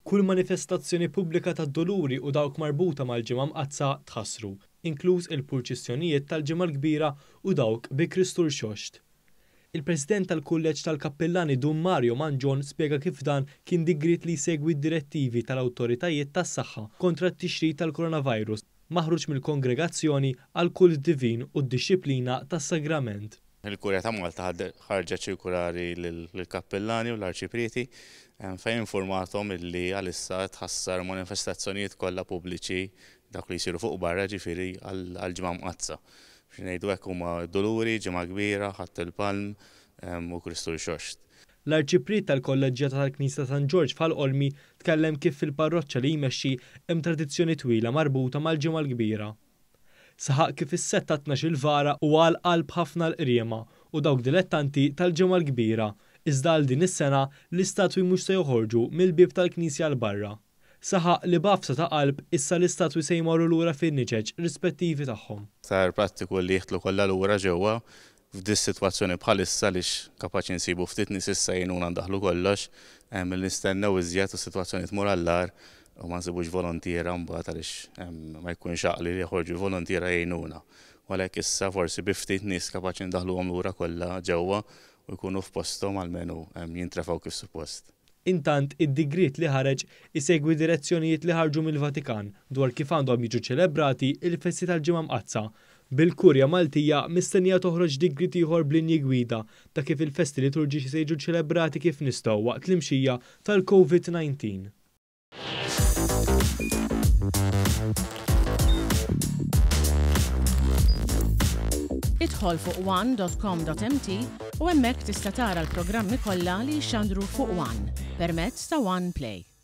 Kull manifestazzjoni pubblika tad-doluri u dawk marbuta mal-ġimgħa mqazza tħassru, inkluż il-purċissjonijiet tal-ġimgħa l-kbira u dawk bi Kristur xoxt. Il-President tal-Kulleġġ tal-Kappellani Dun Mario Manġon spjega kif dan kien digrit li jsegwi d-direttivi tal-awtoritajiet tas-saħħa kontra t-tixrid tal-coronavirus maħruġ mill-kongregazzjoni għal kult divin u d-dixxiplina tas-sagrament. Il-Kurja ta' Malta ħarġet ċirkulari lill-Kappellani u l-Arċiprieti fejn informatom illi għalissa tħassar manifestazzjonijiet kollha pubbliċi dak li jsiru fuq barra ġifieri għall-ġimgħa mqazza. Ngħidu hekk huma doluri, ġimgħa kbira, ħadd il-Palm u Kristur xoxt. L-Arċipriet tal-Kolleġġjata tal-Knisja San Ġorġ f'Għall-Qolmi tkellem kif fil-parroċċa li jmexxi hemm tradizzjoni twila marbuta mal-ġimgħa l-kbira. Saħaq kif is-setta 12 vara u għal qalb ħafna l-qriema u dawk dilettanti tal-ġimgħa l-kbira, iżda għal din is-sena l-istatwi mhux se joħorġu mill-bib tal-Knisja l barra. Saħaq li b'afsa ta' qalb issa l-istatwi se jmorru lura fin-niċeġ rispettivi tagħhom. Sar prattiku li jieħdlu kollha lura ġewwa f'dis sitwazzjoni bħalissa lix kapaċi nsibu ftit nies issa jgħinuna ndaħlu kollox, milli nistennew iżjed u s-sitwazzjoni tmur għall-agħar u ma nsibux volontiera mbagħad għaliex ma jkunx għaqli li joħorġu volontiera jgħinuna. Għalhekk issa forsi bi ftit nies kapaċi ndaħluhom lura kollha ġewwa u jkunu f'posthom għalmenu jintrefgħu kif suppost. Intant id-digrit li ħareġ isegwi direzzjonijiet li ħarġu mill-Vatikan dwar kif għandhom jiġu ċelebrati il-festi tal-ġimgħa mqazza. Bil-Kurja Maltija mistennija toħroġ digrit ieħor b'linji gwida ta' kif il-festi liturġiċi se jiġu ċelebrati kif nistgħu waqt l-imxija tal-COVID-19. Idħol fuq one.com.mt u hemmhekk tista' tara l-programmi kollha li jxandru fuq One permezz ta' One Play.